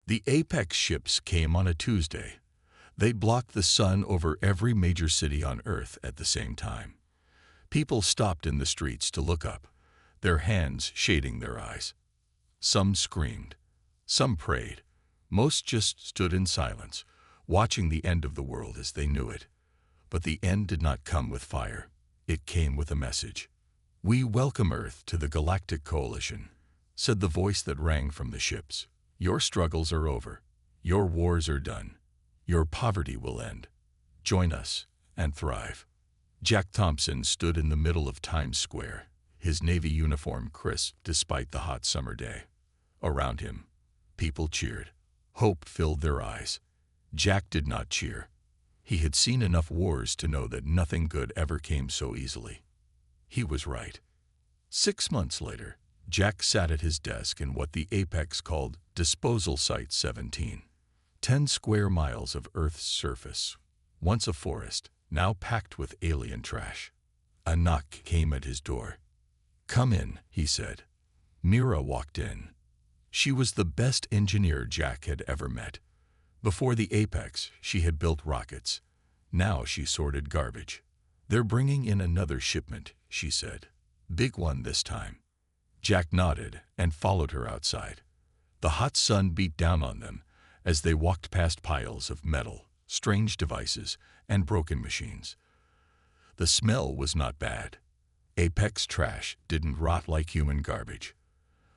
The Apex ships came on a Tuesday. They blocked the sun over every major city on Earth at the same time. People stopped in the streets to look up, their hands shading their eyes. Some screamed, some prayed, most just stood in silence, watching the end of the world as they knew it. But the end did not come with fire. It came with a message. "We welcome Earth to the Galactic Coalition," said the voice that rang from the ships. "Your struggles are over. Your wars are done. Your poverty will end. Join us and thrive." Jack Thompson stood in the middle of Times Square, his Navy uniform crisp despite the hot summer day. Around him, people cheered. Hope filled their eyes. Jack did not cheer. He had seen enough wars to know that nothing good ever came so easily. He was right. 6 months later, Jack sat at his desk in what the Apex called Disposal Site 17. 10 square miles of Earth's surface, once a forest, now packed with alien trash. A knock came at his door. "Come in," he said. Mira walked in. She was the best engineer Jack had ever met. Before the Apex, she had built rockets. Now she sorted garbage. "They're bringing in another shipment," she said. "Big one this time." Jack nodded and followed her outside. The hot sun beat down on them as they walked past piles of metal, strange devices, and broken machines. The smell was not bad. Apex trash didn't rot like human garbage.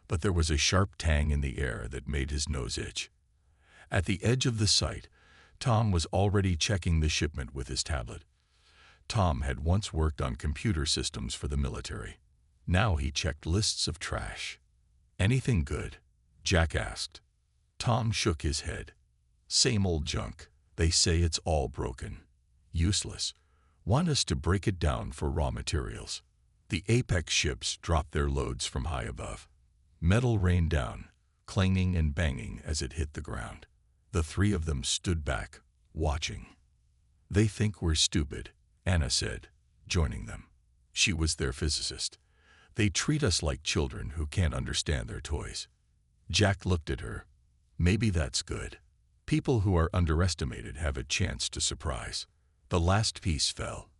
But there was a sharp tang in the air that made his nose itch. At the edge of the site, Tom was already checking the shipment with his tablet. Tom had once worked on computer systems for the military. Now he checked lists of trash. "Anything good?" Jack asked. Tom shook his head. "Same old junk. They say it's all broken. Useless. Want us to break it down for raw materials." The Apex ships dropped their loads from high above. Metal rained down, clanging and banging as it hit the ground. The three of them stood back, watching. "They think we're stupid," Anna said, joining them. She was their physicist. "They treat us like children who can't understand their toys." Jack looked at her. "Maybe that's good. People who are underestimated have a chance to surprise." The last piece fell,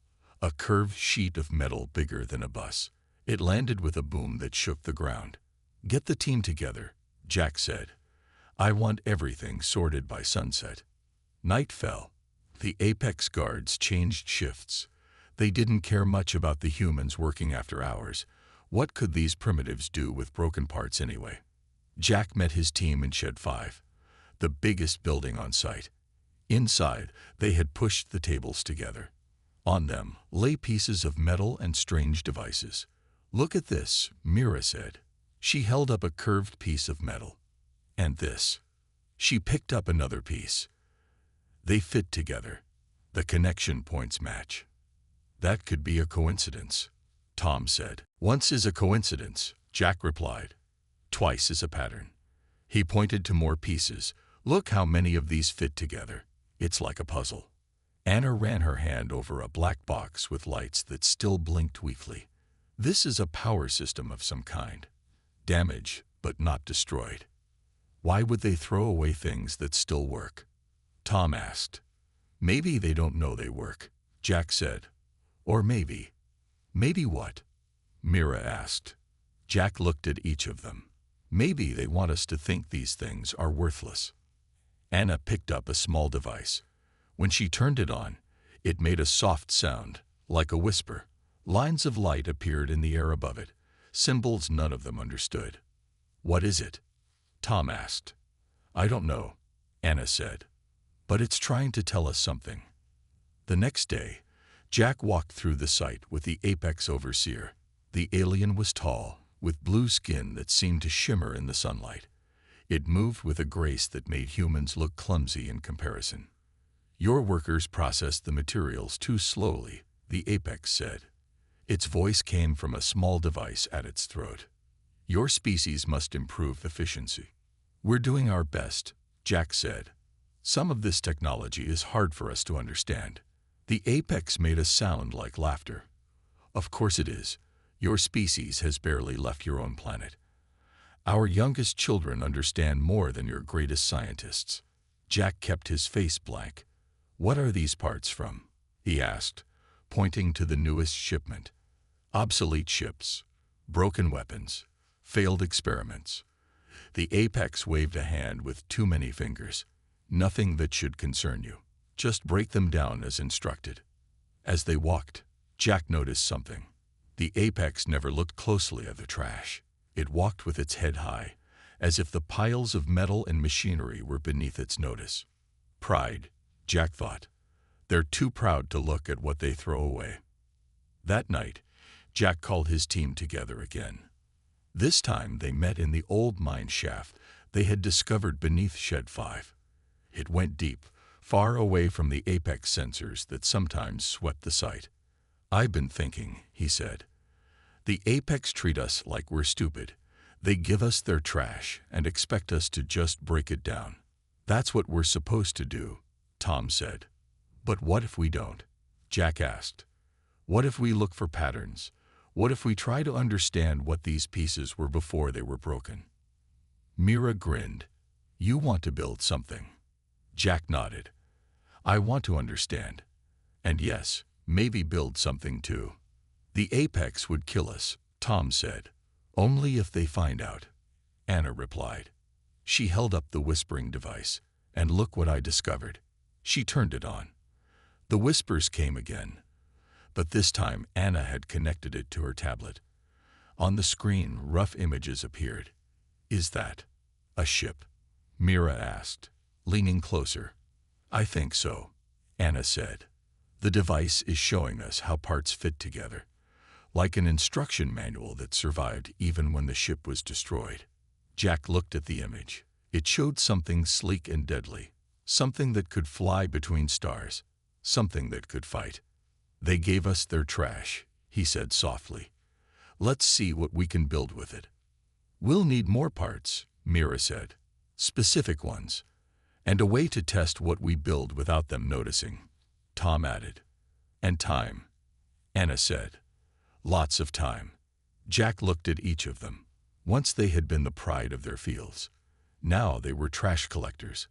a curved sheet of metal bigger than a bus. It landed with a boom that shook the ground. "Get the team together," Jack said. "I want everything sorted by sunset." Night fell. The Apex guards changed shifts. They didn't care much about the humans working after hours. What could these primitives do with broken parts anyway? Jack met his team in Shed 5, the biggest building on site. Inside, they had pushed the tables together. On them lay pieces of metal and strange devices. "Look at this," Mira said. She held up a curved piece of metal. "And this." She picked up another piece. They fit together. The connection points match. "That could be a coincidence," Tom said. "Once is a coincidence," Jack replied. "Twice is a pattern." He pointed to more pieces. "Look how many of these fit together. It's like a puzzle." Anna ran her hand over a black box with lights that still blinked weakly. "This is a power system of some kind. Damaged, but not destroyed." "Why would they throw away things that still work?" Tom asked. "Maybe they don't know they work," Jack said. "Or maybe." "Maybe what?" Mira asked. Jack looked at each of them. "Maybe they want us to think these things are worthless." Anna picked up a small device. When she turned it on, it made a soft sound, like a whisper. Lines of light appeared in the air above it, symbols none of them understood. "What is it?" Tom asked. "I don't know," Anna said. "But it's trying to tell us something." The next day, Jack walked through the site with the Apex overseer. The alien was tall, with blue skin that seemed to shimmer in the sunlight. It moved with a grace that made humans look clumsy in comparison. "Your workers processed the materials too slowly," the Apex said. Its voice came from a small device at its throat. "Your species must improve efficiency." "We're doing our best," Jack said. "Some of this technology is hard for us to understand." The Apex made a sound like laughter. "Of course it is. Your species has barely left your own planet. Our youngest children understand more than your greatest scientists. Jack kept his face blank. What are these parts from? He asked, pointing to the newest shipment. Obsolete ships, broken weapons, failed experiments. The apex waved a hand with too many fingers. Nothing that should concern you. Just break them down as instructed. As they walked, Jack noticed something. The apex never looked closely at the trash. It walked with its head high, as if the piles of metal and machinery were beneath its notice. Pride, Jack thought. They're too proud to look at what they throw away. That night, Jack called his team together again. This time they met in the old mine shaft they had discovered beneath Shed 5. It went deep, far away from the apex sensors that sometimes swept the site. I've been thinking, he said. The apex treat us like we're stupid. They give us their trash and expect us to just break it down. That's what we're supposed to do, Tom said. But what if we don't? Jack asked. What if we look for patterns? What if we try to understand what these pieces were before they were broken? Mira grinned. You want to build something. Jack nodded. I want to understand. And yes, maybe build something too. The apex would kill us, Tom said. Only if they find out, Anna replied. She held up the whispering device, and look what I discovered. She turned it on. The whispers came again, but this time Anna had connected it to her tablet. On the screen, rough images appeared. Is that a ship? Mira asked, leaning closer. I think so, Anna said. The device is showing us how parts fit together, like an instruction manual that survived even when the ship was destroyed. Jack looked at the image. It showed something sleek and deadly, something that could fly between stars, something that could fight. They gave us their trash, he said softly. Let's see what we can build with it. We'll need more parts, Mira said. Specific ones. And a way to test what we build without them noticing, Tom added. And time, Anna said. Lots of time. Jack looked at each of them. Once they had been the pride of their fields. Now they were trash collectors.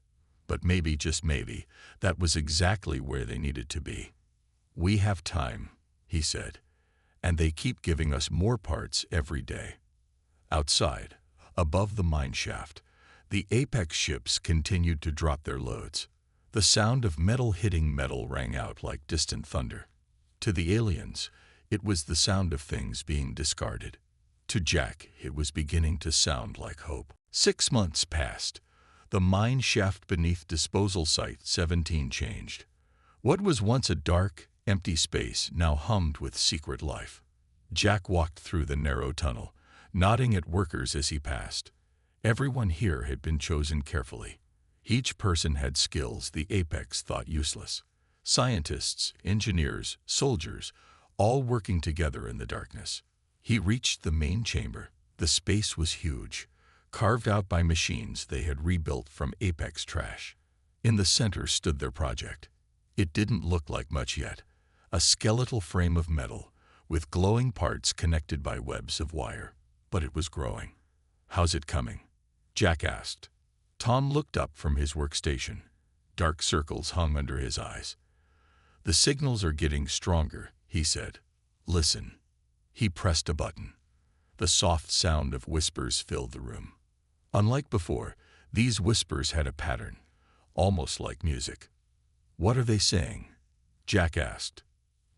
But maybe, just maybe, that was exactly where they needed to be. We have time, he said, and they keep giving us more parts every day. Outside, above the mine shaft, the apex ships continued to drop their loads. The sound of metal hitting metal rang out like distant thunder. To the aliens, it was the sound of things being discarded. To Jack, it was beginning to sound like hope. 6 months passed. The mine shaft beneath disposal site 17 changed. What was once a dark, empty space now hummed with secret life. Jack walked through the narrow tunnel, nodding at workers as he passed. Everyone here had been chosen carefully. Each person had skills the apex thought useless. Scientists, engineers, soldiers, all working together in the darkness. He reached the main chamber. The space was huge, carved out by machines they had rebuilt from apex trash. In the center stood their project. It didn't look like much yet. A skeletal frame of metal, with glowing parts connected by webs of wire. But it was growing. How's it coming? Jack asked. Tom looked up from his workstation. Dark circles hung under his eyes. The signals are getting stronger, he said. Listen. He pressed a button. The soft sound of whispers filled the room. Unlike before, these whispers had a pattern, almost like music. What are they saying? Jack asked.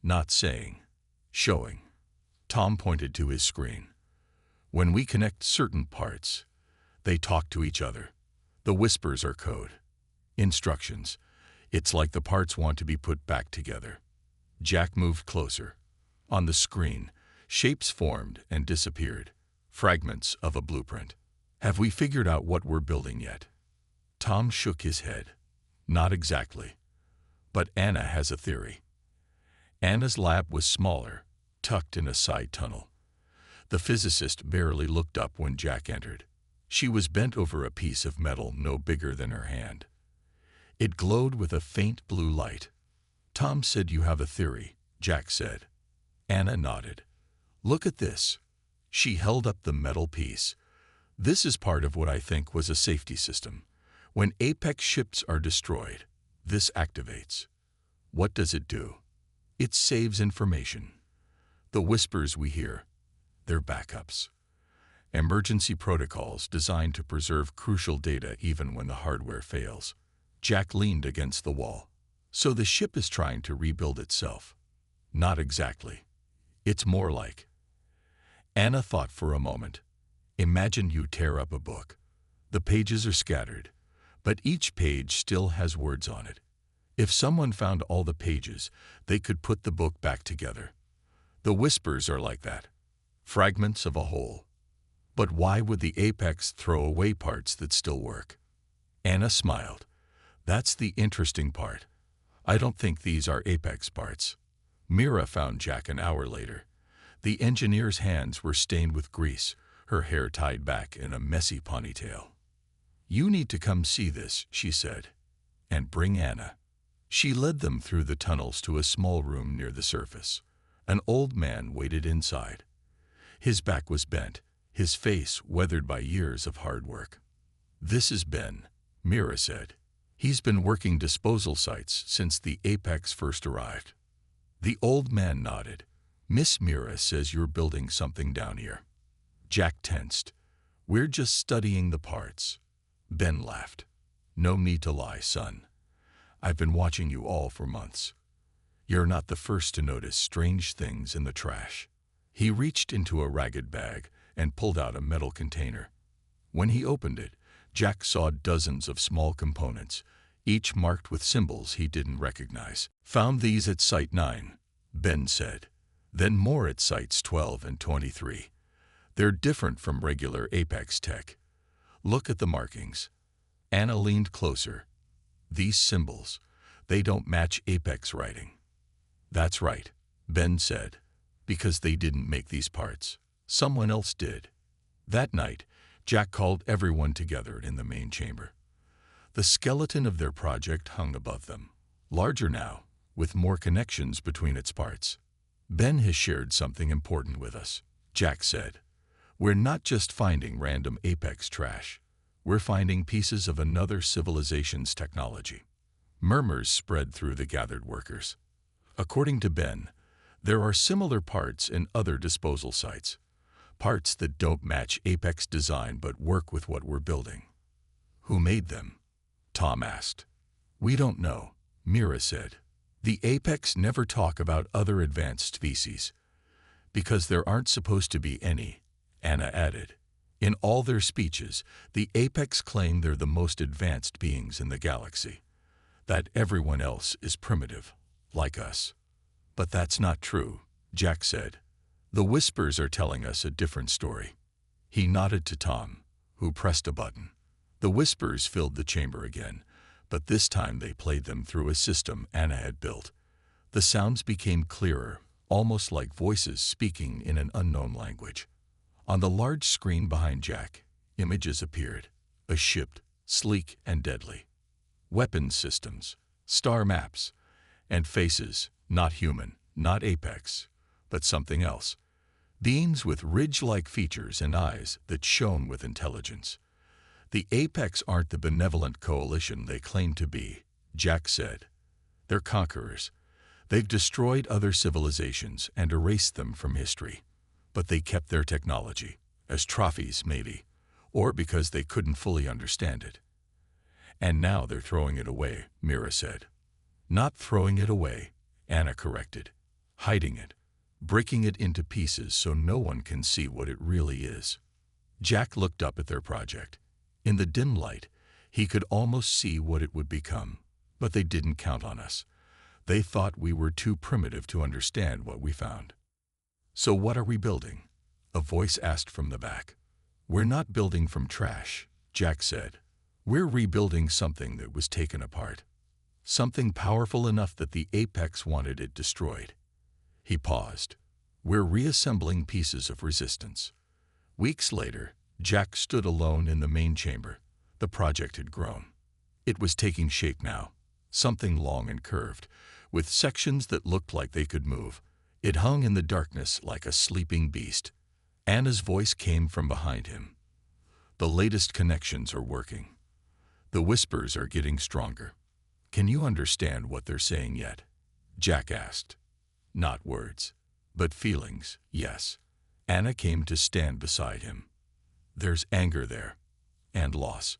Not saying. Showing. Tom pointed to his screen. When we connect certain parts, they talk to each other. The whispers are code. Instructions. It's like the parts want to be put back together. Jack moved closer. On the screen, shapes formed and disappeared. Fragments of a blueprint. Have we figured out what we're building yet? Tom shook his head. Not exactly. But Anna has a theory. Anna's lab was smaller, tucked in a side tunnel. The physicist barely looked up when Jack entered. She was bent over a piece of metal no bigger than her hand. It glowed with a faint blue light. Tom said you have a theory, Jack said. Anna nodded. Look at this. She held up the metal piece. This is part of what I think was a safety system. When Apex ships are destroyed, this activates. What does it do? It saves information. The whispers we hear, they're backups. Emergency protocols designed to preserve crucial data even when the hardware fails. Jack leaned against the wall. So the ship is trying to rebuild itself. Not exactly. It's more like. Anna thought for a moment. Imagine you tear up a book. The pages are scattered, but each page still has words on it. If someone found all the pages, they could put the book back together. The whispers are like that. Fragments of a whole. But why would the Apex throw away parts that still work? Anna smiled. That's the interesting part. I don't think these are Apex parts. Mira found Jack an hour later. The engineer's hands were stained with grease, her hair tied back in a messy ponytail. You need to come see this, she said, and bring Anna. She led them through the tunnels to a small room near the surface. An old man waited inside. His back was bent, his face weathered by years of hard work. This is Ben, Mira said. He's been working disposal sites since the Apex first arrived. The old man nodded. Miss Mira says you're building something down here. Jack tensed. We're just studying the parts. Ben laughed. No need to lie, son. I've been watching you all for months. You're not the first to notice strange things in the trash. He reached into a ragged bag and pulled out a metal container. When he opened it, Jack saw dozens of small components, each marked with symbols he didn't recognize. Found these at Site 9, Ben said. Then more at Sites 12 and 23. They're different from regular Apex tech. Look at the markings. Anna leaned closer. These symbols, they don't match Apex writing. That's right, Ben said, because they didn't make these parts. Someone else did. That night, Jack called everyone together in the main chamber. The skeleton of their project hung above them, larger now, with more connections between its parts. Ben has shared something important with us, Jack said. We're not just finding random Apex trash. We're finding pieces of another civilization's technology. Murmurs spread through the gathered workers. According to Ben, there are similar parts in other disposal sites. Parts that don't match Apex design but work with what we're building. Who made them? Tom asked. We don't know, Mira said. The Apex never talk about other advanced species. Because there aren't supposed to be any, Anna added. In all their speeches, the Apex claim they're the most advanced beings in the galaxy. That everyone else is primitive, like us. But that's not true, Jack said. The whispers are telling us a different story. He nodded to Tom, who pressed a button. The whispers filled the chamber again, but this time they played them through a system Anna had built. The sounds became clearer, almost like voices speaking in an unknown language. On the large screen behind Jack, images appeared. A ship, sleek and deadly. Weapons systems, star maps, and faces, not human, not Apex, but something else. Beings with ridge-like features and eyes that shone with intelligence. The Apex aren't the benevolent coalition they claim to be, Jack said. They're conquerors. They've destroyed other civilizations and erased them from history. But they kept their technology, as trophies maybe, or because they couldn't fully understand it. And now they're throwing it away, Mira said. Not throwing it away, Anna corrected. Hiding it, breaking it into pieces so no one can see what it really is. Jack looked up at their project. In the dim light, he could almost see what it would become. But they didn't count on us. They thought we were too primitive to understand what we found. So what are we building? A voice asked from the back. We're not building from trash, Jack said. We're rebuilding something that was taken apart. Something powerful enough that the Apex wanted it destroyed. He paused. We're reassembling pieces of resistance. Weeks later, Jack stood alone in the main chamber. The project had grown. It was taking shape now, something long and curved, with sections that looked like they could move. It hung in the darkness like a sleeping beast. Anna's voice came from behind him. The latest connections are working. The whispers are getting stronger. Can you understand what they're saying yet? Jack asked. Not words, but feelings, yes. Anna came to stand beside him. There's anger there, and loss,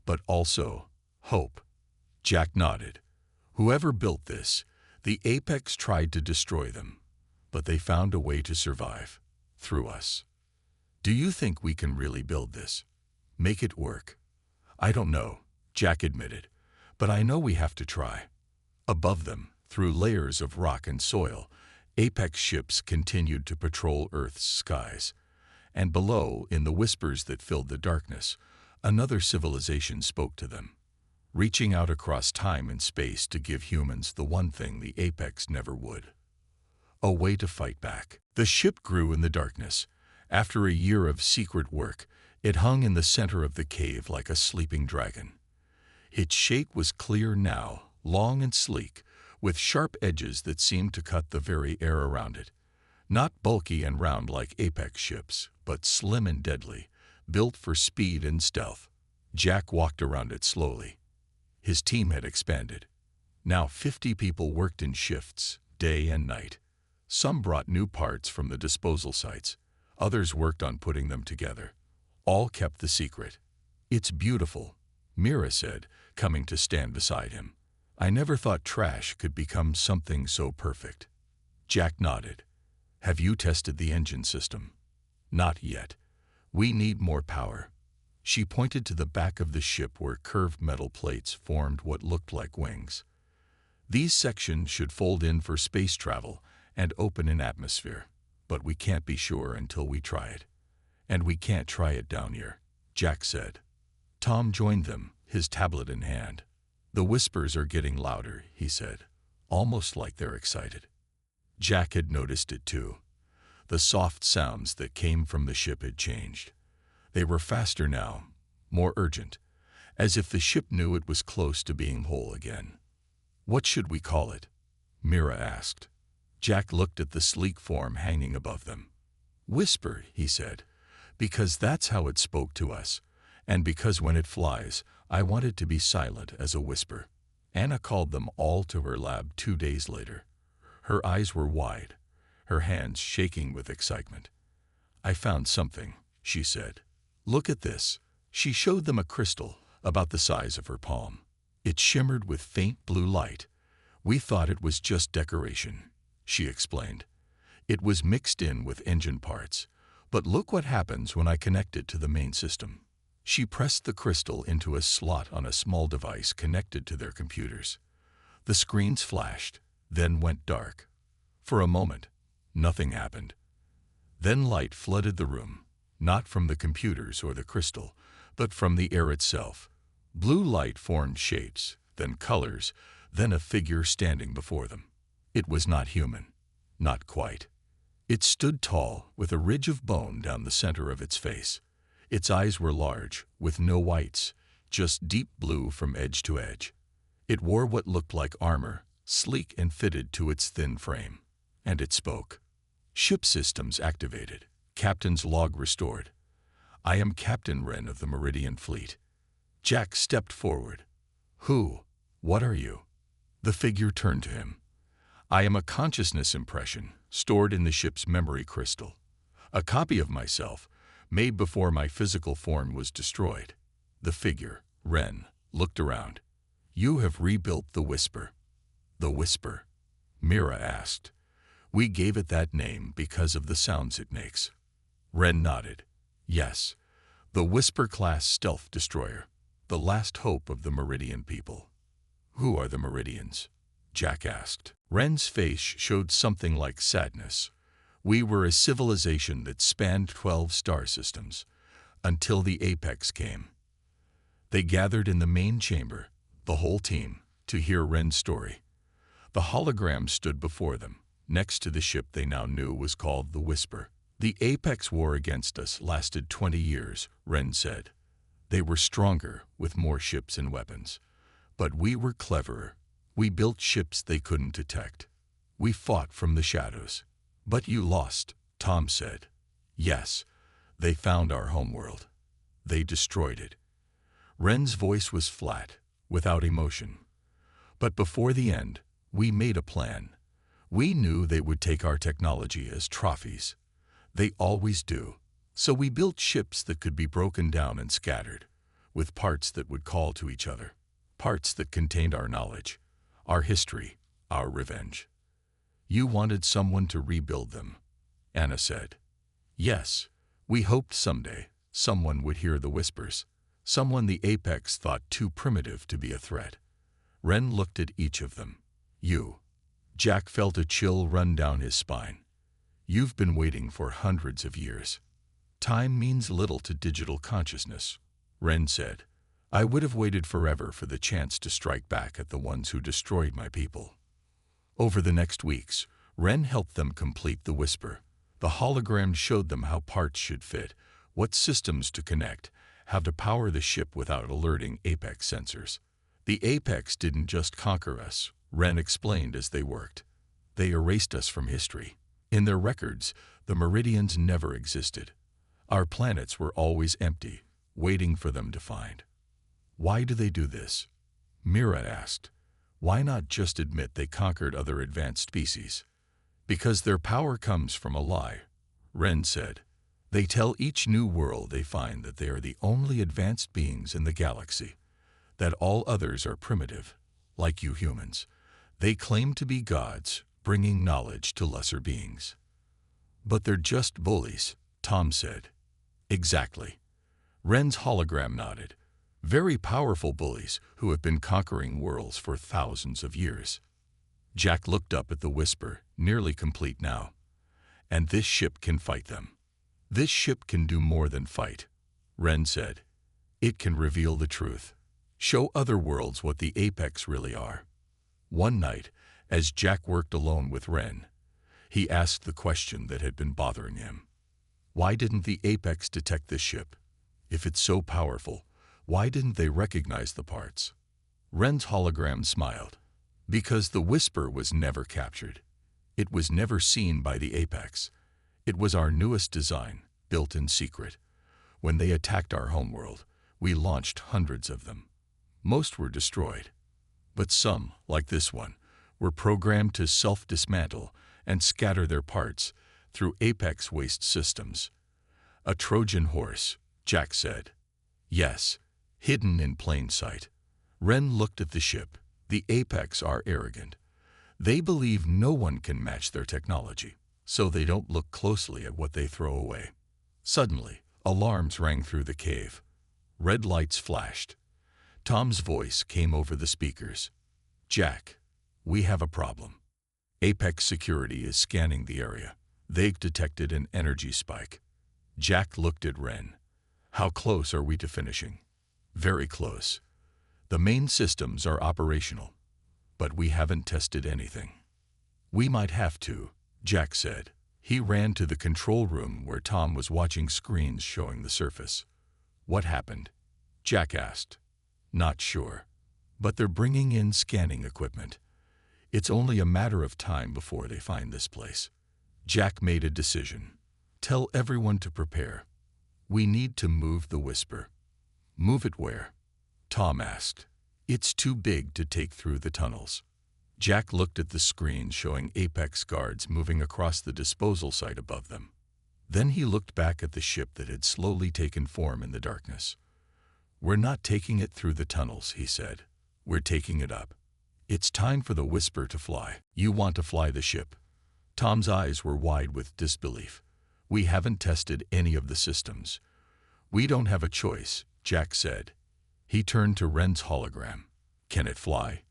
but also hope. Jack nodded. Whoever built this, the Apex tried to destroy them, but they found a way to survive, through us. Do you think we can really build this? Make it work? I don't know, Jack admitted, but I know we have to try. Above them, through layers of rock and soil, Apex ships continued to patrol Earth's skies. And below, in the whispers that filled the darkness, another civilization spoke to them, reaching out across time and space to give humans the one thing the Apex never would: a way to fight back. The ship grew in the darkness. After a year of secret work, it hung in the center of the cave like a sleeping dragon. Its shape was clear now, long and sleek, with sharp edges that seemed to cut the very air around it. Not bulky and round like Apex ships, but slim and deadly, built for speed and stealth. Jack walked around it slowly. His team had expanded. Now 50 people worked in shifts, day and night. Some brought new parts from the disposal sites. Others worked on putting them together. All kept the secret. It's beautiful, Mira said, coming to stand beside him. I never thought trash could become something so perfect. Jack nodded. Have you tested the engine system? Not yet. We need more power. She pointed to the back of the ship where curved metal plates formed what looked like wings. These sections should fold in for space travel and open in atmosphere, but we can't be sure until we try it. And we can't try it down here, Jack said. Tom joined them, his tablet in hand. The whispers are getting louder, he said, almost like they're excited. Jack had noticed it too. The soft sounds that came from the ship had changed. They were faster now, more urgent, as if the ship knew it was close to being whole again. What should we call it? Mira asked. Jack looked at the sleek form hanging above them. Whisper, he said, because that's how it spoke to us, and because when it flies, I want it to be silent as a whisper. Anna called them all to her lab 2 days later. Her eyes were wide, her hands shaking with excitement. I found something, she said. Look at this. She showed them a crystal about the size of her palm. It shimmered with faint blue light. We thought it was just decoration, she explained. It was mixed in with engine parts. But look what happens when I connect it to the main system. She pressed the crystal into a slot on a small device connected to their computers. The screens flashed, then went dark. For a moment, nothing happened. Then light flooded the room, not from the computers or the crystal, but from the air itself. Blue light formed shapes, then colors, then a figure standing before them. It was not human, not quite. It stood tall, with a ridge of bone down the center of its face. Its eyes were large, with no whites, just deep blue from edge to edge. It wore what looked like armor, sleek and fitted to its thin frame. And it spoke. Ship systems activated. Captain's log restored. I am Captain Wren of the Meridian Fleet. Jack stepped forward. Who? What are you? The figure turned to him. I am a consciousness impression stored in the ship's memory crystal. A copy of myself, made before my physical form was destroyed. The figure, Wren, looked around. You have rebuilt the Whisper. The Whisper? Mira asked. We gave it that name because of the sounds it makes. Wren nodded. Yes, the Whisper-class stealth destroyer, the last hope of the Meridian people. Who are the Meridians? Jack asked. Wren's face showed something like sadness. We were a civilization that spanned 12 star systems, until the Apex came. They gathered in the main chamber, the whole team, to hear Wren's story. The hologram stood before them, next to the ship they now knew was called the Whisper. The Apex war against us lasted 20 years, Wren said. They were stronger, with more ships and weapons. But we were cleverer. We built ships they couldn't detect. We fought from the shadows. But you lost, Tom said. Yes, they found our homeworld. They destroyed it. Ren's voice was flat, without emotion. But before the end, we made a plan. We knew they would take our technology as trophies. They always do. So we built ships that could be broken down and scattered, with parts that would call to each other, parts that contained our knowledge, our history, our revenge. You wanted someone to rebuild them, Anna said. Yes, we hoped someday someone would hear the whispers, someone the Apex thought too primitive to be a threat. Ren looked at each of them. You. Jack felt a chill run down his spine. You've been waiting for hundreds of years. Time means little to digital consciousness, Ren said. I would have waited forever for the chance to strike back at the ones who destroyed my people. Over the next weeks, Ren helped them complete the whisper. The hologram showed them how parts should fit, what systems to connect, how to power the ship without alerting Apex sensors. The Apex didn't just conquer us, Ren explained as they worked. They erased us from history. In their records, the meridians never existed. Our planets were always empty, waiting for them to find. Why do they do this? Mira asked. Why not just admit they conquered other advanced species? Because their power comes from a lie, Ren said. They tell each new world they find that they are the only advanced beings in the galaxy, that all others are primitive, like you humans. They claim to be gods, bringing knowledge to lesser beings. But they're just bullies, Tom said. Exactly. Ren's hologram nodded. Very powerful bullies who have been conquering worlds for thousands of years. Jack looked up at the whisper, nearly complete now. And this ship can fight them. This ship can do more than fight, Ren said. It can reveal the truth. Show other worlds what the Apex really are. One night, as Jack worked alone with Ren, he asked the question that had been bothering him. Why didn't the Apex detect this ship? If it's so powerful, why didn't they recognize the parts? Ren's hologram smiled. Because the whisper was never captured. It was never seen by the Apex. It was our newest design, built in secret. When they attacked our homeworld, we launched hundreds of them. Most were destroyed. But some, like this one, were programmed to self-dismantle and scatter their parts through Apex waste systems. A Trojan horse, Jack said. Yes, hidden in plain sight. Ren looked at the ship. The Apex are arrogant. They believe no one can match their technology, so they don't look closely at what they throw away. Suddenly, alarms rang through the cave. Red lights flashed. Tom's voice came over the speakers. Jack, we have a problem. Apex security is scanning the area. They've detected an energy spike. Jack looked at Ren. How close are we to finishing? Very close. The main systems are operational, but we haven't tested anything. We might have to, Jack said. He ran to the control room where Tom was watching screens showing the surface. What happened? Jack asked. Not sure, but they're bringing in scanning equipment. It's only a matter of time before they find this place. Jack made a decision. Tell everyone to prepare. We need to move the whisper. Move it where? Tom asked. It's too big to take through the tunnels. Jack looked at the screen showing Apex guards moving across the disposal site above them. Then he looked back at the ship that had slowly taken form in the darkness. We're not taking it through the tunnels, he said. We're taking it up. It's time for the whisper to fly. You want to fly the ship? Tom's eyes were wide with disbelief. We haven't tested any of the systems. We don't have a choice, Jack said. He turned to Ren's hologram. Can it fly?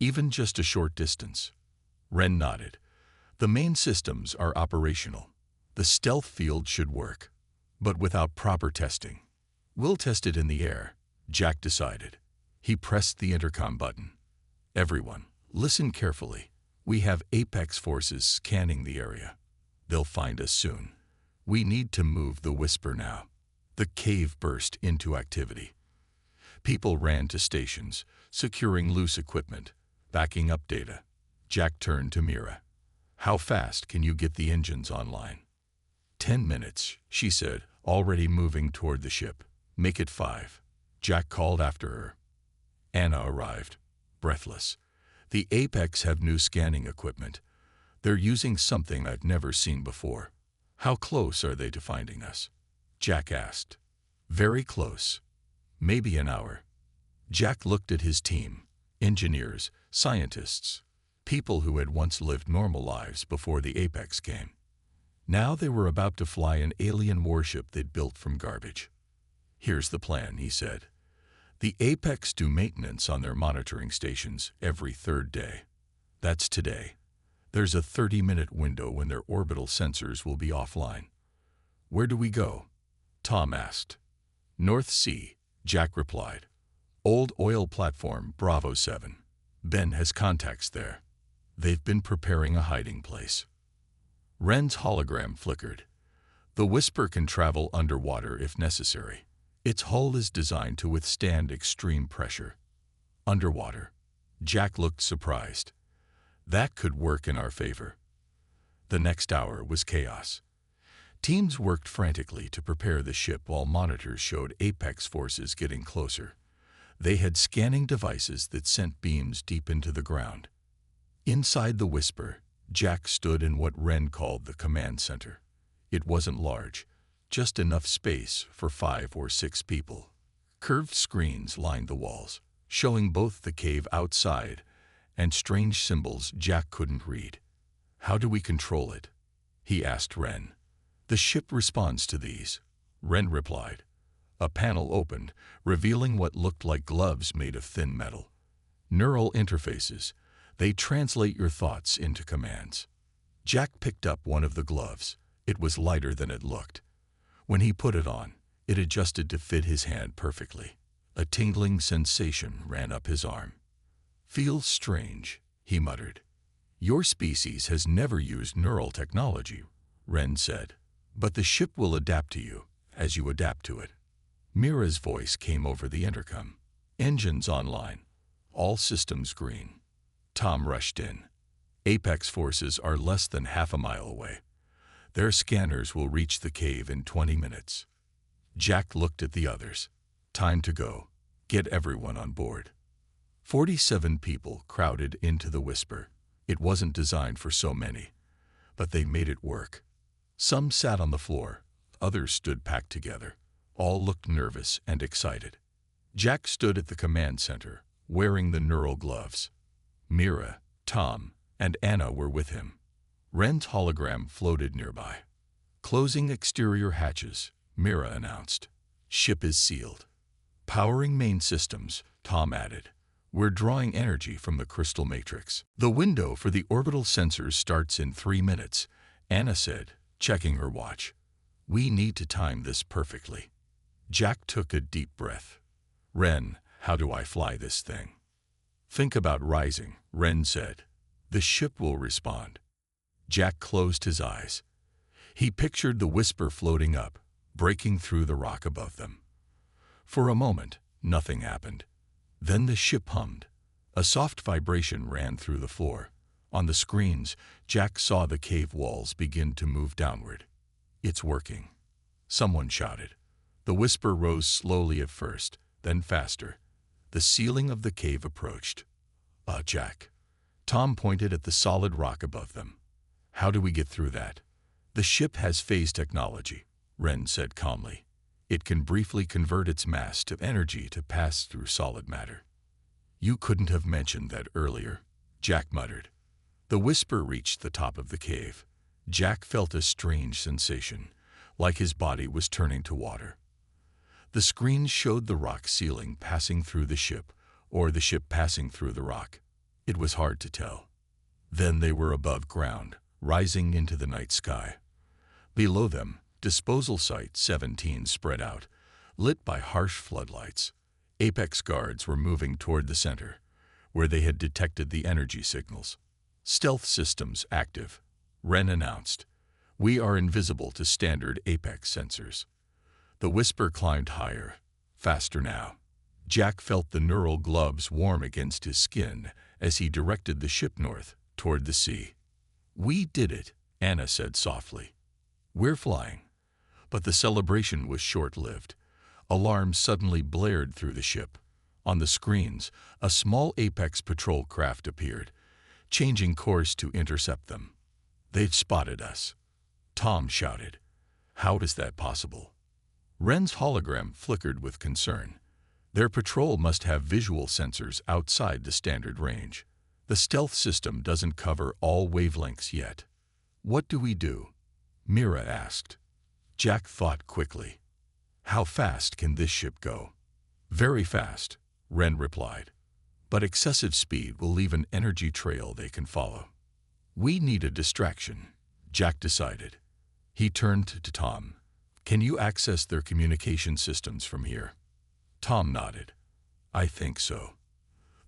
Even just a short distance. Ren nodded. The main systems are operational. The stealth field should work, but without proper testing. We'll test it in the air, Jack decided. He pressed the intercom button. Everyone, listen carefully. We have Apex forces scanning the area. They'll find us soon. We need to move the whisper now. The cave burst into activity. People ran to stations, securing loose equipment, backing up data. Jack turned to Mira. How fast can you get the engines online? 10 minutes, she said, already moving toward the ship. "Make it 5." Jack called after her. Anna arrived, breathless. "The Apex have new scanning equipment. They're using something I've never seen before." "How close are they to finding us?" Jack asked. "Very close. Maybe an hour." Jack looked at his team: engineers, scientists, people who had once lived normal lives before the Apex came. Now they were about to fly an alien warship they'd built from garbage. "Here's the plan," he said. "The Apex do maintenance on their monitoring stations every 3rd day. That's today. There's a 30-minute window when their orbital sensors will be offline." "Where do we go?" Tom asked. "North Sea," Jack replied. "Old oil platform Bravo 7. Ben has contacts there. They've been preparing a hiding place." Ren's hologram flickered. "The Whisper can travel underwater if necessary. Its hull is designed to withstand extreme pressure." "Underwater?" Jack looked surprised. "That could work in our favor." The next hour was chaos. Teams worked frantically to prepare the ship while monitors showed Apex forces getting closer. They had scanning devices that sent beams deep into the ground. Inside the Whisper, Jack stood in what Ren called the command center. It wasn't large, just enough space for 5 or 6 people. Curved screens lined the walls, showing both the cave outside and strange symbols Jack couldn't read. "How do we control it?" he asked Ren. "The ship responds to these," Ren replied. A panel opened, revealing what looked like gloves made of thin metal. "Neural interfaces. They translate your thoughts into commands." Jack picked up one of the gloves. It was lighter than it looked. When he put it on, it adjusted to fit his hand perfectly. A tingling sensation ran up his arm. "Feels strange," he muttered. "Your species has never used neural technology," Ren said. "But the ship will adapt to you, as you adapt to it." Mira's voice came over the intercom. "Engines online. All systems green." Tom rushed in. "Apex forces are less than half a mile away. Their scanners will reach the cave in 20 minutes." Jack looked at the others. "Time to go. Get everyone on board." 47 people crowded into the Whisper. It wasn't designed for so many, but they made it work. Some sat on the floor, others stood packed together. All looked nervous and excited. Jack stood at the command center, wearing the neural gloves. Mira, Tom, and Anna were with him. Ren's hologram floated nearby. "Closing exterior hatches," Mira announced. "Ship is sealed." "Powering main systems," Tom added. "We're drawing energy from the crystal matrix." "The window for the orbital sensors starts in 3 minutes," Anna said, checking her watch. "We need to time this perfectly." Jack took a deep breath. "Ren, how do I fly this thing?" "Think about rising," Ren said. "The ship will respond." Jack closed his eyes. He pictured the Whisper floating up, breaking through the rock above them. For a moment, nothing happened. Then the ship hummed. A soft vibration ran through the floor. On the screens, Jack saw the cave walls begin to move downward. "It's working," someone shouted. The Whisper rose slowly at first, then faster. The ceiling of the cave approached. Jack." Tom pointed at the solid rock above them. "How do we get through that?" "The ship has phase technology," Ren said calmly. "It can briefly convert its mass to energy to pass through solid matter." "You couldn't have mentioned that earlier," Jack muttered. The Whisper reached the top of the cave. Jack felt a strange sensation, like his body was turning to water. The screens showed the rock ceiling passing through the ship, or the ship passing through the rock. It was hard to tell. Then they were above ground, rising into the night sky. Below them, Disposal Site 17 spread out, lit by harsh floodlights. Apex guards were moving toward the center, where they had detected the energy signals. "Stealth systems active," Ren announced. "We are invisible to standard Apex sensors." The Whisper climbed higher, faster now. Jack felt the neural gloves warm against his skin as he directed the ship north, toward the sea. "We did it," Anna said softly. "We're flying." But the celebration was short-lived. Alarms suddenly blared through the ship. On the screens, a small Apex patrol craft appeared, changing course to intercept them. "They've spotted us," Tom shouted. "How is that possible?" Ren's hologram flickered with concern. "Their patrol must have visual sensors outside the standard range. The stealth system doesn't cover all wavelengths yet." "What do we do?" Mira asked. Jack thought quickly. "How fast can this ship go?" "Very fast," Ren replied. "But excessive speed will leave an energy trail they can follow." "We need a distraction," Jack decided. He turned to Tom. "Can you access their communication systems from here?" Tom nodded. "I think so.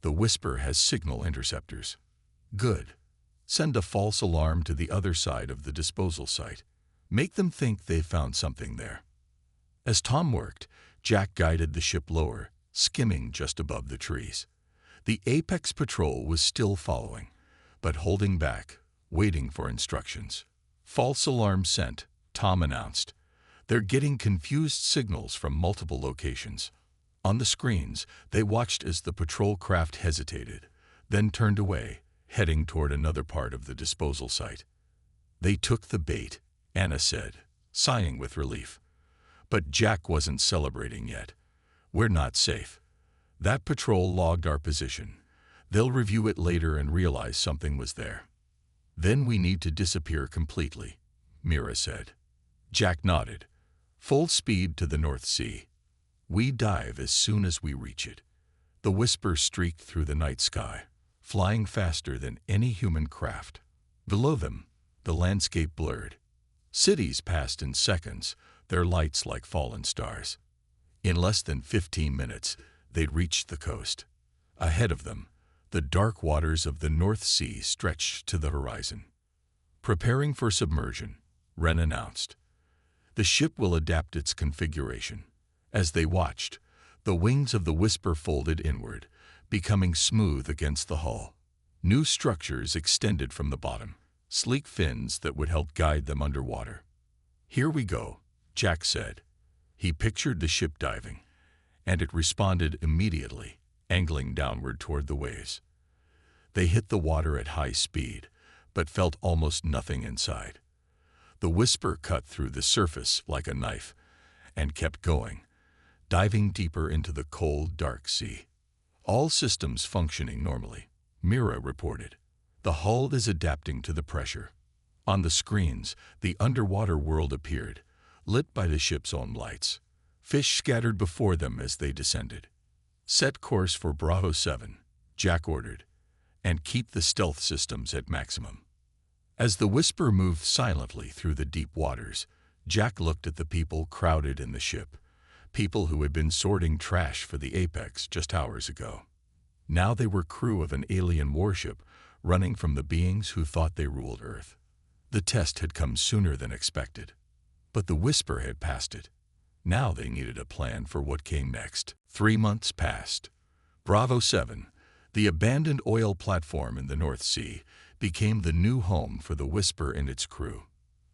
The Whisper has signal interceptors." "Good. Send a false alarm to the other side of the disposal site. Make them think they've found something there." As Tom worked, Jack guided the ship lower, skimming just above the trees. The Apex patrol was still following, but holding back, waiting for instructions. "False alarm sent," Tom announced. "They're getting confused signals from multiple locations." On the screens, they watched as the patrol craft hesitated, then turned away, heading toward another part of the disposal site. "They took the bait," Anna said, sighing with relief. But Jack wasn't celebrating yet. "We're not safe. That patrol logged our position. They'll review it later and realize something was there. Then we need to disappear completely," Mira said. Jack nodded. "Full speed to the North Sea. We dive as soon as we reach it." The Whisper streaked through the night sky, flying faster than any human craft. Below them, the landscape blurred. Cities passed in seconds, their lights like fallen stars. In less than 15 minutes, they'd reached the coast. Ahead of them, the dark waters of the North Sea stretched to the horizon. "Preparing for submersion," Ren announced. "The ship will adapt its configuration." As they watched, the wings of the Whisper folded inward, becoming smooth against the hull. New structures extended from the bottom, sleek fins that would help guide them underwater. "Here we go," Jack said. He pictured the ship diving, and it responded immediately, angling downward toward the waves. They hit the water at high speed, but felt almost nothing inside. The Whisper cut through the surface like a knife and kept going, diving deeper into the cold, dark sea. "All systems functioning normally," Mira reported. "The hull is adapting to the pressure." On the screens, the underwater world appeared, lit by the ship's own lights. Fish scattered before them as they descended. "Set course for Bravo 7, Jack ordered, "and keep the stealth systems at maximum." As the Whisper moved silently through the deep waters, Jack looked at the people crowded in the ship, people who had been sorting trash for the Apex just hours ago. Now they were crew of an alien warship running from the beings who thought they ruled Earth. The test had come sooner than expected, but the Whisper had passed it. Now they needed a plan for what came next. 3 months passed. Bravo 7, the abandoned oil platform in the North Sea, became the new home for the Whisper and its crew.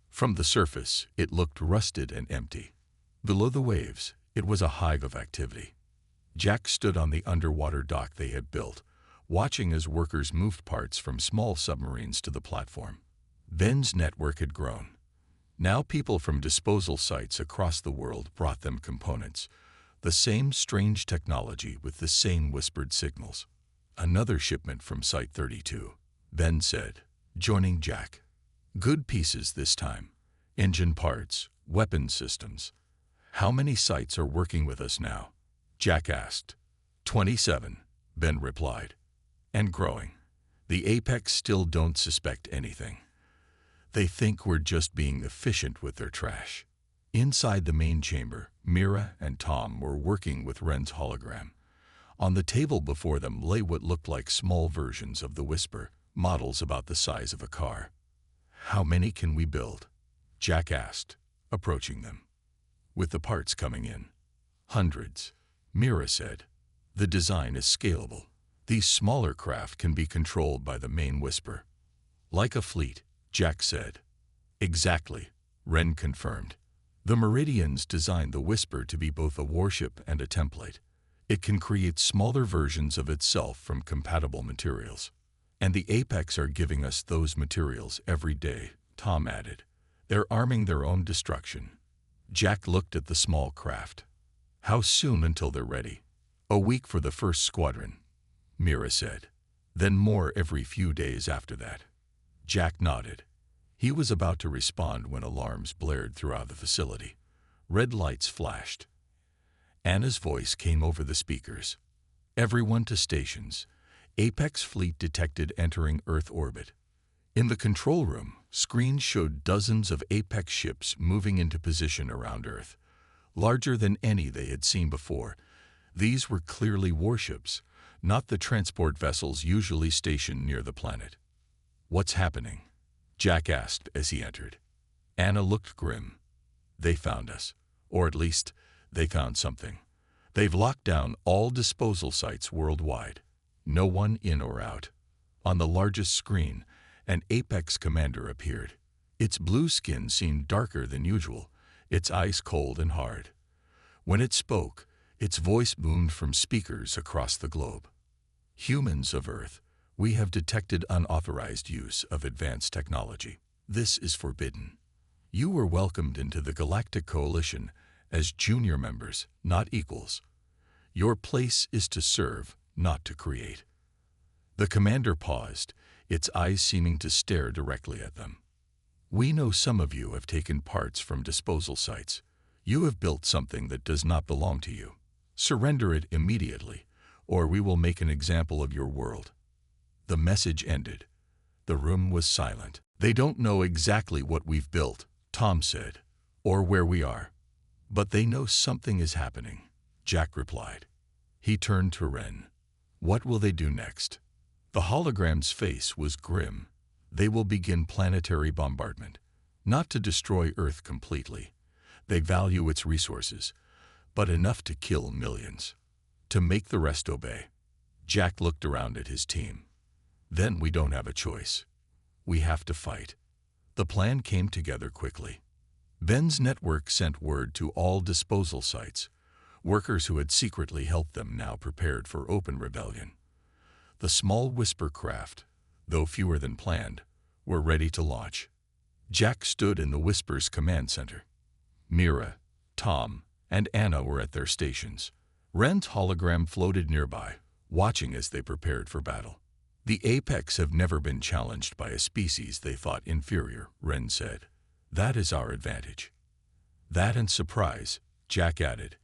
From the surface, it looked rusted and empty. Below the waves, it was a hive of activity. Jack stood on the underwater dock they had built, watching as workers moved parts from small submarines to the platform. Ben's network had grown. Now people from disposal sites across the world brought them components, the same strange technology with the same whispered signals. "Another shipment from Site 32, Ben said, joining Jack. "Good pieces this time. Engine parts, weapon systems." "How many sites are working with us now?" Jack asked. 27, Ben replied. "And growing. The Apex still don't suspect anything. They think we're just being efficient with their trash." Inside the main chamber, Mira and Tom were working with Ren's hologram. On the table before them lay what looked like small versions of the Whisper, models about the size of a car. "How many can we build?" Jack asked, approaching them. "With the parts coming in." "Hundreds," Mira said. "The design is scalable. These smaller craft can be controlled by the main Whisper." "Like a fleet," Jack said. "Exactly," Ren confirmed. The Meridians designed the Whisper to be both a warship and a template. It can create smaller versions of itself from compatible materials. And the Apex are giving us those materials every day, Tom added. They're arming their own destruction. Jack looked at the small craft. How soon until they're ready? A week for the first squadron, Mira said. Then more every few days after that. Jack nodded. He was about to respond when alarms blared throughout the facility. Red lights flashed. Anna's voice came over the speakers. Everyone to stations. Apex fleet detected entering Earth orbit. In the control room, screens showed dozens of Apex ships moving into position around Earth. Larger than any they had seen before, these were clearly warships, not the transport vessels usually stationed near the planet. What's happening? Jack asked as he entered. Anna looked grim. They found us. Or at least, they found something. They've locked down all disposal sites worldwide. No one in or out. On the largest screen, an Apex commander appeared. Its blue skin seemed darker than usual, its eyes cold and hard. When it spoke, its voice boomed from speakers across the globe. Humans of Earth, we have detected unauthorized use of advanced technology. This is forbidden. You were welcomed into the Galactic Coalition as junior members, not equals. Your place is to serve, not to create. The commander paused, its eyes seeming to stare directly at them. We know some of you have taken parts from disposal sites. You have built something that does not belong to you. Surrender it immediately, or we will make an example of your world. The message ended. The room was silent. They don't know exactly what we've built, Tom said, or where we are. But they know something is happening, Jack replied. He turned to Ren. What will they do next? The hologram's face was grim. They will begin planetary bombardment. Not to destroy Earth completely. They value its resources, but enough to kill millions. To make the rest obey. Jack looked around at his team. Then we don't have a choice. We have to fight. The plan came together quickly. Ben's network sent word to all disposal sites. Workers who had secretly helped them now prepared for open rebellion. The small Whisper craft, though fewer than planned, were ready to launch. Jack stood in the Whisper's command center. Mira, Tom, and Anna were at their stations. Ren's hologram floated nearby, watching as they prepared for battle. The Apex have never been challenged by a species they thought inferior, Ren said. That is our advantage. That and surprise, Jack added.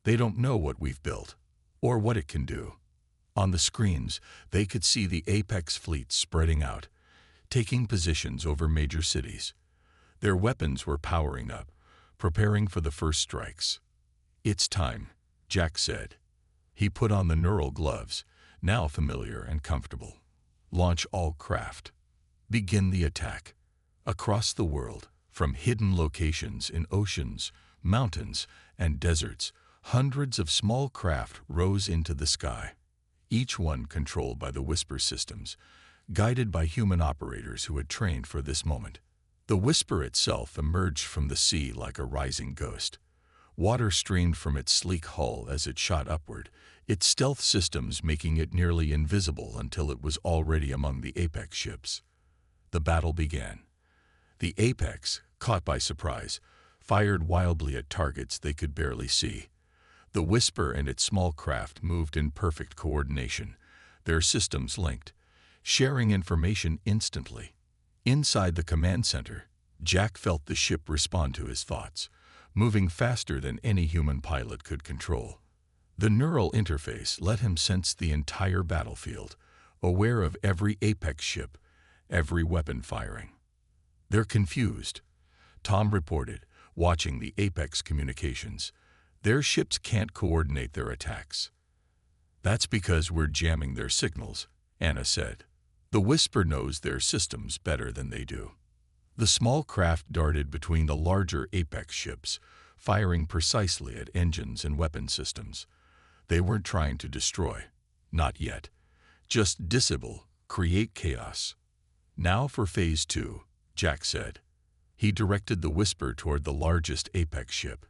They don't know what we've built, or what it can do. On the screens, they could see the Apex fleet spreading out, taking positions over major cities. Their weapons were powering up, preparing for the first strikes. It's time, Jack said. He put on the neural gloves, now familiar and comfortable. Launch all craft. Begin the attack. Across the world, from hidden locations in oceans, mountains, and deserts, hundreds of small craft rose into the sky. Each one controlled by the Whisper systems, guided by human operators who had trained for this moment. The Whisper itself emerged from the sea like a rising ghost. Water streamed from its sleek hull as it shot upward, its stealth systems making it nearly invisible until it was already among the Apex ships. The battle began. The Apex, caught by surprise, fired wildly at targets they could barely see. The Whisper and its small craft moved in perfect coordination, their systems linked, sharing information instantly. Inside the command center, Jack felt the ship respond to his thoughts, moving faster than any human pilot could control. The neural interface let him sense the entire battlefield, aware of every Apex ship, every weapon firing. They're confused, Tom reported, watching the Apex communications. Their ships can't coordinate their attacks. That's because we're jamming their signals, Anna said. The Whisper knows their systems better than they do. The small craft darted between the larger Apex ships, firing precisely at engines and weapon systems. They weren't trying to destroy. Not yet. Just disable, create chaos. Now for Phase 2, Jack said. He directed the Whisper toward the largest Apex ship,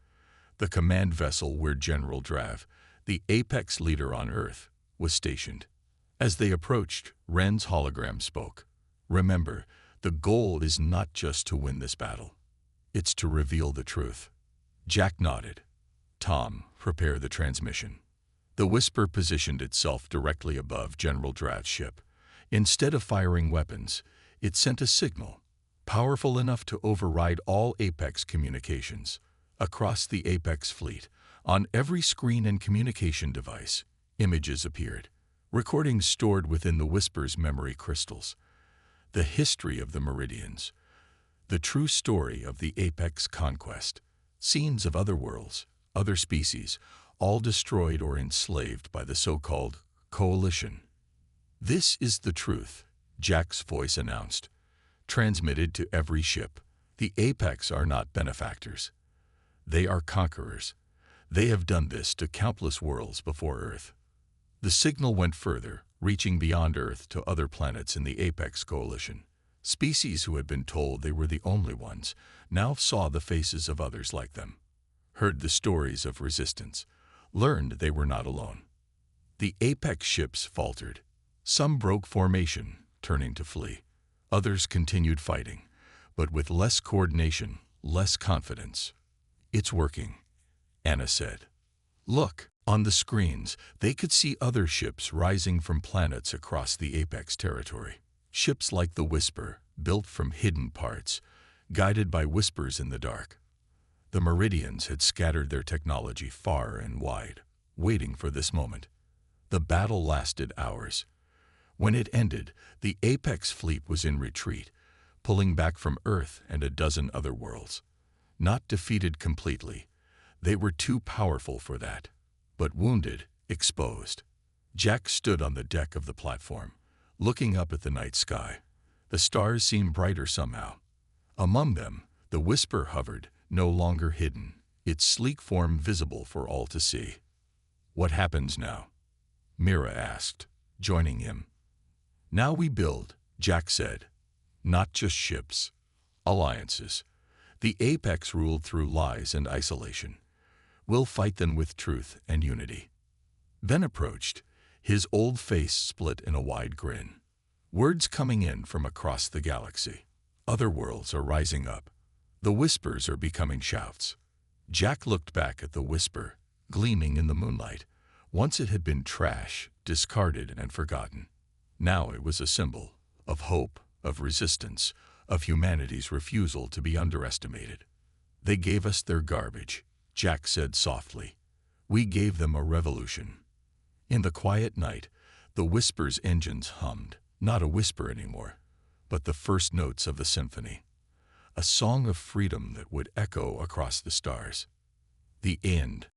the command vessel where General Drav, the Apex leader on Earth, was stationed. As they approached, Ren's hologram spoke. "Remember, the goal is not just to win this battle. It's to reveal the truth." Jack nodded. "Tom, prepare the transmission." The Whisper positioned itself directly above General Drav's ship. Instead of firing weapons, it sent a signal, powerful enough to override all Apex communications. Across the Apex fleet, on every screen and communication device, images appeared, recordings stored within the Whisper's memory crystals. The history of the Meridians, the true story of the Apex conquest, scenes of other worlds, other species, all destroyed or enslaved by the so-called coalition. "This is the truth," Jack's voice announced, transmitted to every ship. "The Apex are not benefactors. They are conquerors. They have done this to countless worlds before Earth." The signal went further, reaching beyond Earth to other planets in the Apex coalition. Species who had been told they were the only ones now saw the faces of others like them, heard the stories of resistance, learned they were not alone. The Apex ships faltered. Some broke formation, turning to flee. Others continued fighting, but with less coordination, less confidence. "It's working," Anna said. "Look." On the screens, they could see other ships rising from planets across the Apex territory. Ships like the Whisper, built from hidden parts, guided by whispers in the dark. The Meridians had scattered their technology far and wide, waiting for this moment. The battle lasted hours. When it ended, the Apex fleet was in retreat, pulling back from Earth and a dozen other worlds. Not defeated completely. They were too powerful for that. But wounded, exposed. Jack stood on the deck of the platform, looking up at the night sky. The stars seemed brighter somehow. Among them, the Whisper hovered, no longer hidden, its sleek form visible for all to see. "What happens now?" Mira asked, joining him. "Now we build," Jack said. "Not just ships. Alliances. The Apex ruled through lies and isolation. We'll fight them with truth and unity." Ven approached, his old face split in a wide grin. "Words coming in from across the galaxy. Other worlds are rising up. The Whispers are becoming shouts." Jack looked back at the Whisper, gleaming in the moonlight. Once it had been trash, discarded and forgotten. Now it was a symbol of hope, of resistance, of humanity's refusal to be underestimated. "They gave us their garbage," Jack said softly. "We gave them a revolution." In the quiet night, the Whisper's engines hummed, not a whisper anymore, but the first notes of the symphony. A song of freedom that would echo across the stars. The end.